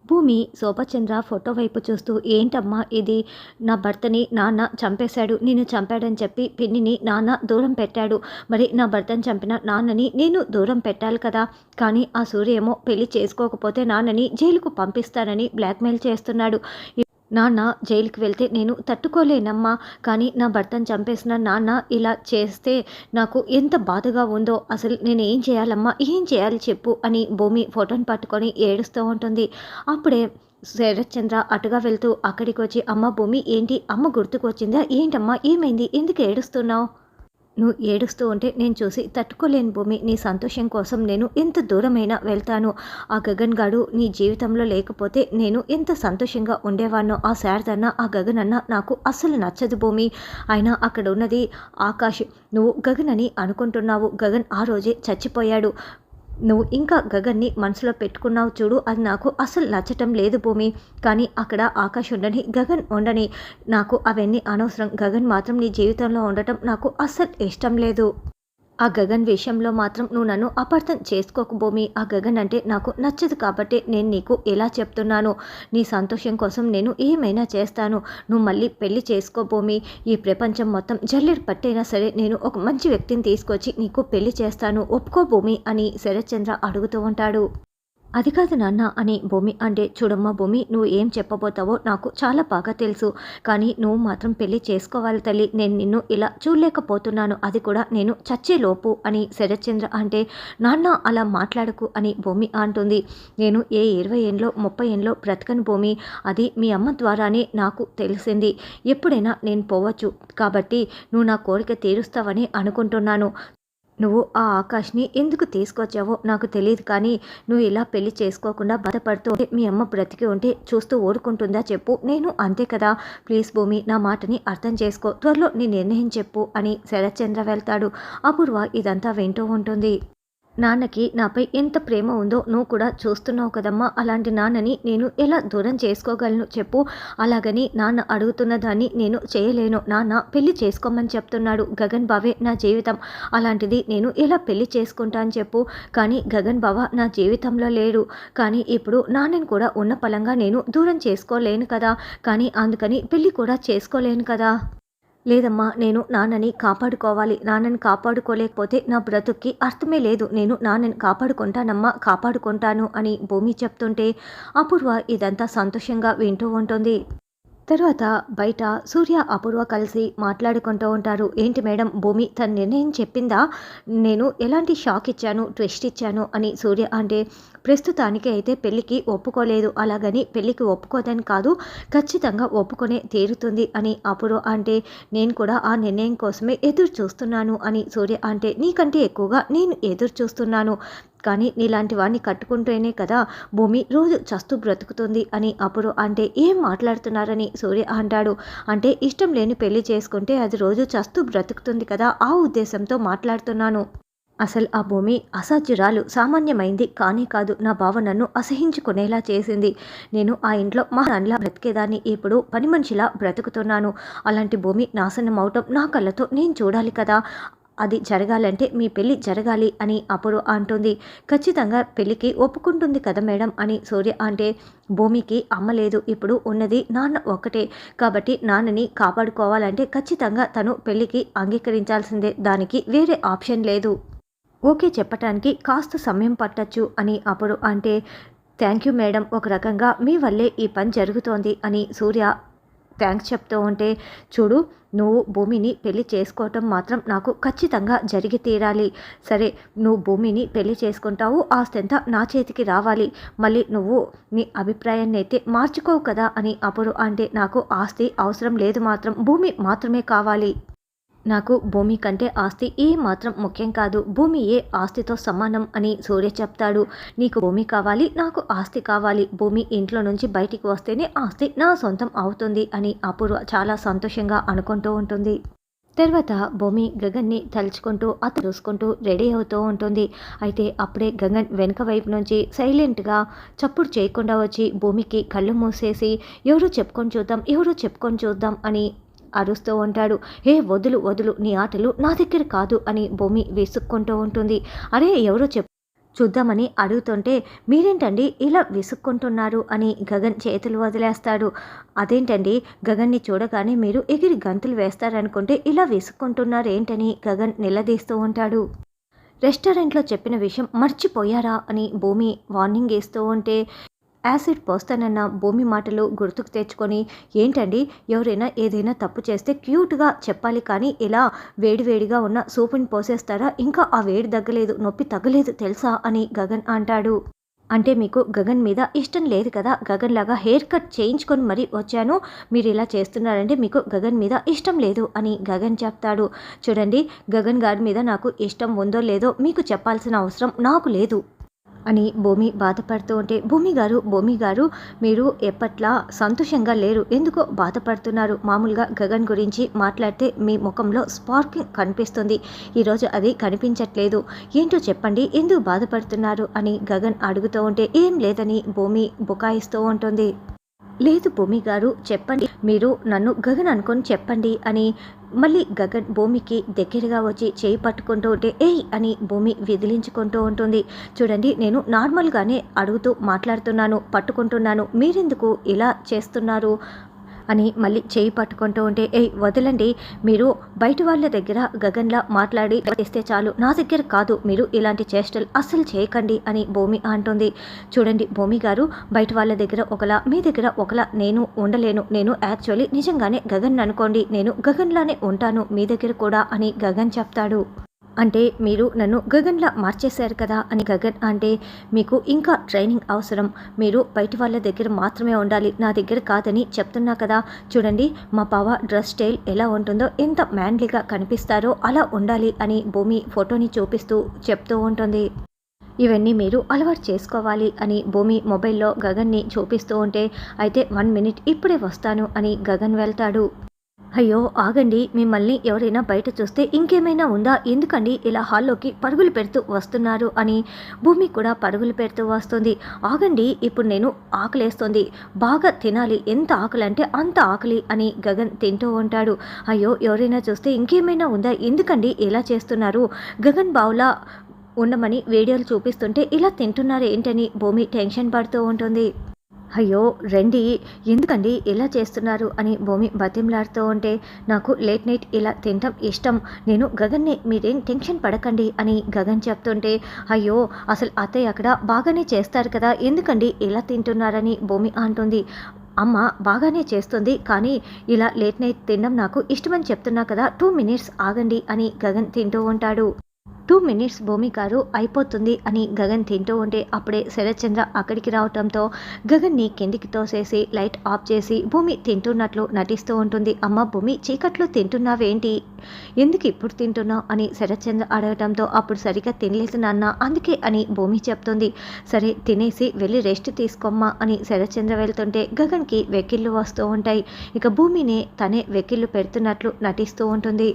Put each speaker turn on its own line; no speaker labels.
భూమి శోభచంద్ర ఫోటో వైపు చూస్తూ, ఏంటమ్మా ఇది? నా భర్తని నాన్న చంపేశాడు. నేను చంపాడని చెప్పి పిన్నిని నాన్న దూరం పెట్టాడు. మరి నా భర్తని చంపిన నాన్నని నేను దూరం పెట్టాలి కదా! కానీ ఆ సూర్య ఏమో పెళ్లి చేసుకోకపోతే నాన్నని జైలుకు పంపిస్తానని బ్లాక్మెయిల్ చేస్తున్నాడు. నాన్న జైలుకి వెళ్తే నేను తట్టుకోలేనమ్మా. కానీ నా భర్తను చంపేసిన నాన్న ఇలా చేస్తే నాకు ఎంత బాధగా ఉందో. అసలు నేను ఏం చేయాలమ్మా, ఏం చేయాలి చెప్పు అని భూమి ఫోటోని పట్టుకొని ఏడుస్తూ ఉంటుంది. అప్పుడే శరత్చంద్ర అటుగా వెళ్తూ అక్కడికి వచ్చి, అమ్మ భూమి ఏంటి, అమ్మ గుర్తుకొచ్చిందా ఏంటమ్మా, ఏమైంది, ఎందుకు ఏడుస్తున్నావు? నువ్వు ఏడుస్తూ ఉంటే నేను చూసి తట్టుకోలేను భూమి. నీ సంతోషం కోసం నేను ఎంత దూరమైనా వెళ్తాను. ఆ గగన్ గాడు నీ జీవితంలో లేకపోతే నేను ఎంత సంతోషంగా ఉండేవాడినో. ఆ శారదన్న, ఆ గగన్ అన్న నాకు అస్సలు నచ్చదు భూమి. అయినా అక్కడ ఉన్నది ఆకాష్. నువ్వు గగన్ అని అనుకుంటున్నావు. గగన్ ఆ రోజే చచ్చిపోయాడు. నువ్వు ఇంకా గగన్ని మనసులో పెట్టుకున్నావు చూడు, అది నాకు అసలు నచ్చటం లేదు భూమి. కానీ అక్కడ ఆకాష్ ఉండని, గగన్ ఉండని, నాకు అవన్నీ అనవసరం. గగన్ మాత్రం నీ జీవితంలో ఉండటం నాకు అస్సలు ఇష్టం లేదు. ఆ గగన్ విషయంలో మాత్రం నువ్వు నన్ను అపార్థం చేసుకోకు భూమి. ఆ గగన్ అంటే నాకు నచ్చదు కాబట్టి నేను నీకు ఎలా చెప్తున్నాను. నీ సంతోషం కోసం నేను ఏమైనా చేస్తాను. నువ్వు మళ్ళీ పెళ్లి చేసుకో భూమి. ఈ ప్రపంచం మొత్తం జల్లెడ పట్టైనా సరే నేను ఒక మంచి వ్యక్తిని తీసుకొచ్చి నీకు పెళ్లి చేస్తాను, ఒప్పుకో భూమి అని శరత్చంద్ర అడుగుతూ ఉంటాడు. అది కాదు నాన్న అని భూమి అంటే, చూడమ్మా భూమి, నువ్వు ఏం చెప్పబోతావో నాకు చాలా బాగా తెలుసు. కానీ నువ్వు మాత్రం పెళ్లి చేసుకోవాలి తల్లి. నేను నిన్ను ఇలా చూడలేకపోతున్నాను, అది కూడా నేను చచ్చేలోపు అని శరత్చంద్ర అంటే, నాన్న అలా మాట్లాడకు అని భూమి అంటుంది. నేను ఏ 20 ఏళ్ళలో 30 ఏళ్ళలో బ్రతకను భూమి. అది మీ అమ్మ ద్వారానే నాకు తెలిసింది. ఎప్పుడైనా నేను పోవచ్చు. కాబట్టి నువ్వు నా కోరిక తీరుస్తావని అనుకుంటున్నాను. నువ్వు ఆ ఆకాష్ని ఎందుకు తీసుకొచ్చావో నాకు తెలియదు. కానీ నువ్వు ఇలా పెళ్లి చేసుకోకుండా బాధపడుతూ ఉంటే మీ అమ్మ బ్రతికి ఉంటే చూస్తూ ఊరుకుంటుందా చెప్పు. నేను అంతే కదా. ప్లీజ్ భూమి, నా మాటని అర్థం చేసుకో. త్వరలో నీ నిర్ణయం చెప్పు అని శరత్చంద్ర వెళ్తాడు. అపూర్వ ఇదంతా వింటూ ఉంటుంది. నాన్నకి నాపై ఎంత ప్రేమ ఉందో నువ్వు కూడా చూస్తున్నావు కదమ్మా. అలాంటి నాన్నని నేను ఎలా దూరం చేసుకోగలను చెప్పు. అలాగని నాన్న అడుగుతున్న దాన్ని నేను చేయలేను. నాన్న పెళ్లి చేసుకోమని చెప్తున్నాడు. గగన్ బావే నా జీవితం. అలాంటిది నేను ఎలా పెళ్లి చేసుకుంటాను చెప్పు. కానీ గగన్ బావ నా జీవితంలో లేడు. కానీ ఇప్పుడు నాన్నని కూడా ఉన్న పలంగా నేను దూరం చేసుకోలేను కదా. కానీ అందుకని పెళ్లి కూడా చేసుకోలేను కదా. లేదమ్మా, నేను నాన్నని కాపాడుకోవాలి. నాన్నని కాపాడుకోలేకపోతే నా బ్రతుక్కి అర్థమే లేదు. నేను నాన్నని కాపాడుకుంటానమ్మా, కాపాడుకుంటాను అని భూమి చెప్తుంటే అపూర్వ ఇదంతా సంతోషంగా వింటూ ఉంటుంది. తర్వాత బయట సూర్య అపూర్వ కలిసి మాట్లాడుకుంటూ ఉంటారు. ఏంటి మేడం, భూమి తన నిర్ణయం చెప్పిందా? నేను ఎలాంటి షాక్ ఇచ్చాను, ట్విస్ట్ ఇచ్చాను అని సూర్య అంటే, ప్రస్తుతానికి అయితే పెళ్ళికి ఒప్పుకోలేదు. అలాగని పెళ్ళికి ఒప్పుకోదని కాదు, ఖచ్చితంగా ఒప్పుకొనే తీరుతుంది అని అపూర్వ అంటే, నేను కూడా ఆ నిర్ణయం కోసమే ఎదురు చూస్తున్నాను అని సూర్య అంటే, నీకంటే ఎక్కువగా నేను ఎదురు చూస్తున్నాను. కానీ నీలాంటి వాడిని కట్టుకుంటేనే కదా భూమి రోజు చస్తూ బ్రతుకుతుంది అని అప్పుడు అంటే, ఏం మాట్లాడుతున్నారని సూర్య అంటాడు. అంటే ఇష్టం లేని పెళ్లి చేసుకుంటే అది రోజు చస్తూ బ్రతుకుతుంది కదా, ఆ ఉద్దేశంతో మాట్లాడుతున్నాను. అసలు ఆ భూమి అసాధ్యురాలు, సామాన్యమైంది కానీ కాదు. నా బావ నన్ను అసహించుకునేలా చేసింది. నేను ఆ ఇంట్లో మహారాణిలా బ్రతికేదాన్ని, ఇప్పుడు పని మనిషిలా బ్రతుకుతున్నాను. అలాంటి భూమి నాశనం అవటం నా కళ్ళతో నేను చూడాలి కదా. అది జరగాలంటే మీ పెళ్ళి జరగాలి అని అప్పుడు అంటుంది. ఖచ్చితంగా పెళ్ళికి ఒప్పుకుంటుంది కదా మేడం అని సూర్య అంటే, భూమికి అమ్మ లేదు, ఇప్పుడు ఉన్నది నాన్న ఒక్కటే. కాబట్టి నాన్నని కాపాడుకోవాలంటే ఖచ్చితంగా తను పెళ్ళికి అంగీకరించాల్సిందే. దానికి వేరే ఆప్షన్ లేదు. ఓకే చెప్పటానికి కాస్త సమయం పట్టచ్చు అని అప్పుడు అంటే, థ్యాంక్ యూ మేడం, ఒక రకంగా మీ వల్లే ఈ పని జరుగుతోంది అని సూర్య థ్యాంక్స్ చెప్తూ ఉంటే, చూడు నువ్వు భూమిని పెళ్లి చేసుకోవటం మాత్రం నాకు ఖచ్చితంగా జరిగి తీరాలి. సరే, నువ్వు భూమిని పెళ్లి చేసుకుంటావు, ఆస్తి అంతా నా చేతికి రావాలి. మళ్ళీ నువ్వు నీ అభిప్రాయాన్ని అయితే మార్చుకోవు కదా అని అప్పుడు అంటే, నాకు ఆస్తి అవసరం లేదు, మాత్రం భూమి మాత్రమే కావాలి. నాకు భూమి కంటే ఆస్తి ఏ మాత్రం ముఖ్యం కాదు. భూమి ఏ ఆస్తితో సమానం అని సూర్య చెప్తాడు. నీకు భూమి కావాలి, నాకు ఆస్తి కావాలి. భూమి ఇంట్లో నుంచి బయటికి వస్తేనే ఆస్తి నా సొంతం అవుతుంది అని అపూర్వ చాలా సంతోషంగా అనుకుంటూ ఉంటుంది. తర్వాత భూమి గగన్ని తలుచుకుంటూ అతను చూసుకుంటూ రెడీ అవుతూ ఉంటుంది. అయితే అప్పుడే గగన్ వెనుక వైపు నుంచి సైలెంట్గా చప్పుడు చేయకుండా వచ్చి భూమికి కళ్ళు మూసేసి, ఎవరో చెప్పుకొని చూద్దాం, ఎవరో చెప్పుకొని చూద్దాం అని అరుస్తూ ఉంటాడు. హే వదులు వదులు, నీ ఆటలు నా దగ్గర కాదు అని భూమి విసుక్కుంటూ ఉంటుంది. అరే ఎవరో చూద్దామని అడుగుతుంటే, మీరేంటండి ఇలా విసుక్కుంటున్నారు అని గగన్ చేతులు వదిలేస్తాడు. అదేంటండి, గగన్ని చూడగానే మీరు ఎగిరి గంతులు వేస్తారనుకుంటే ఇలా విసుక్కుంటున్నారేంటని గగన్ నిలదీస్తూ ఉంటాడు. రెస్టారెంట్లో చెప్పిన విషయం మర్చిపోయారా అని భూమి వార్నింగ్ ఇస్తూ ఉంటే, యాసిడ్ పోస్తానన్న భూమి మాటలు గుర్తుకు తెచ్చుకొని, ఏంటండి, ఎవరైనా ఏదైనా తప్పు చేస్తే క్యూట్గా చెప్పాలి కానీ ఇలా వేడివేడిగా ఉన్న సూపుని పోసేస్తారా? ఇంకా ఆ వేడి తగ్గలేదు, నొప్పి తగ్గలేదు తెలుసా అని గగన్ అంటాడు. అంటే మీకు గగన్ మీద ఇష్టం లేదు కదా, గగన్ లాగా హెయిర్ కట్ చేయించుకొని మరీ వచ్చాను, మీరు ఇలా చేస్తున్నారంటే మీకు గగన్ మీద ఇష్టం లేదు అని గగన్ చెప్తాడు. చూడండి, గగన్ గారి మీద నాకు ఇష్టం ఉందో లేదో మీకు చెప్పాల్సిన అవసరం నాకు లేదు అని భూమి బాధపడుతూ ఉంటే, భూమి గారు మీరు ఎప్పట్లా సంతోషంగా లేరు, ఎందుకో బాధపడుతున్నారు. మామూలుగా గగన్ గురించి మాట్లాడితే మీ ముఖంలో స్పార్కింగ్ కనిపిస్తుంది, ఈరోజు అది కనిపించట్లేదు, ఏంటో చెప్పండి, ఎందుకు బాధపడుతున్నారు అని గగన్ అడుగుతూ ఉంటే, ఏం లేదని భూమి బుకాయిస్తూ ఉంటుంది. లేదు భూమి గారు, చెప్పండి, మీరు నన్ను గగన్ అనుకొని చెప్పండి అని మళ్ళీ గగన్ భూమికి దగ్గరగా వచ్చి చేయి పట్టుకుంటూ ఉంటే, ఏయ్ అని భూమి విదిలించుకుంటూ ఉంటుంది. చూడండి, నేను నార్మల్గానే అడుగుతూ మాట్లాడుతున్నాను, పట్టుకుంటున్నాను, మీరెందుకు ఇలా చేస్తున్నారు అని మళ్ళీ చేయి పట్టుకుంటూ ఉంటే, ఏయ్ వదలండి, మీరు బయట వాళ్ళ దగ్గర గగన్లా మాట్లాడి చేస్తే చాలు, నా దగ్గర కాదు, మీరు ఇలాంటి చేష్టలు అస్సలు చేయకండి అని భూమి అంటుంది. చూడండి భూమి గారు, బయట వాళ్ళ దగ్గర ఒకలా మీ దగ్గర ఒకలా నేను ఉండలేను, నేను యాక్చువల్లీ నిజంగానే గగన్ అనుకోండి, నేను గగన్లానే ఉంటాను మీ దగ్గర కూడా అని గగన్ చెప్తాడు. అంటే మీరు నన్ను గగన్లా మార్చేశారు కదా అని గగన్ అంటే, మీకు ఇంకా ట్రైనింగ్ అవసరం, మీరు బయట వాళ్ళ దగ్గర మాత్రమే ఉండాలి, నా దగ్గర కాదని చెప్తున్నా కదా. చూడండి, మా బావ డ్రెస్ స్టైల్ ఎలా ఉంటుందో, ఎంత మ్యాన్లీగా కనిపిస్తారో అలా ఉండాలి అని భూమి ఫోటోని చూపిస్తూ చెప్తూ ఉంటుంది. ఇవన్నీ మీరు అలవాటు చేసుకోవాలి అని భూమి మొబైల్లో గగన్ని చూపిస్తూ ఉంటే, అయితే 1 మినిట్ ఇప్పుడే వస్తాను అని గగన్ వెళ్తాడు. అయ్యో ఆగండి, మిమ్మల్ని ఎవరైనా బయట చూస్తే ఇంకేమైనా ఉందా, ఎందుకండి ఇలా హాల్లోకి పరుగులు పెడుతూ వస్తున్నారు అని భూమి కూడా పరుగులు పెడుతూ వస్తుంది. ఆగండి, ఇప్పుడు నేను ఆకలేస్తుంది, బాగా తినాలి, ఎంత ఆకలి అంటే అంత ఆకలి అని గగన్ తింటూ ఉంటాడు. అయ్యో ఎవరైనా చూస్తే ఇంకేమైనా ఉందా, ఎందుకండి ఇలా చేస్తున్నారు, గగన్ బావులా ఉండమని వీడియోలు చూపిస్తుంటే ఇలా తింటున్నారు ఏంటని భూమి టెన్షన్ పడుతూ ఉంటుంది. అయ్యో రండి, ఎందుకండి ఇలా చేస్తున్నారు అని భూమి బతిమలాడుతూ ఉంటే, నాకు లేట్ నైట్ ఇలా తినటం ఇష్టం, నేను గగన్ని, మీరేం టెన్షన్ పడకండి అని గగన్ చెప్తుంటే, అయ్యో అసలు అత్తయ్య అక్కడ బాగానే చేస్తారు కదా, ఎందుకండి ఇలా తింటున్నారని భూమి అంటుంది. అమ్మ బాగానే చేస్తుంది, కానీ ఇలా లేట్ నైట్ తినడం నాకు ఇష్టమని చెప్తున్నా కదా, 2 మినిట్స్ ఆగండి అని గగన్ తింటూ ఉంటాడు. 2 మినిట్స్ భూమి గారు అయిపోతుంది అని గగన్ తింటూ ఉంటే, అప్పుడే శరత్చంద్ర అక్కడికి రావటంతో గగన్ని కిందికి తోసేసి లైట్ ఆఫ్ చేసి భూమి తింటున్నట్లు నటిస్తూ ఉంటుంది. అమ్మ భూమి, చీకట్లో తింటున్నావేంటి, ఎందుకు ఇప్పుడు తింటున్నావు అని శరత్చంద్ర అడగటంతో, అప్పుడు సరిగా తినలేదు నాన్న, అందుకే అని భూమి చెప్తుంది. సరే తినేసి వెళ్ళి రెస్ట్ తీసుకోమ్మా అని శరత్చంద్ర వెళ్తుంటే గగన్కి వెక్కిళ్ళు వస్తూ ఉంటాయి. ఇక భూమిని తనే వెక్కిళ్ళు పెడుతున్నట్లు నటిస్తూ ఉంటుంది.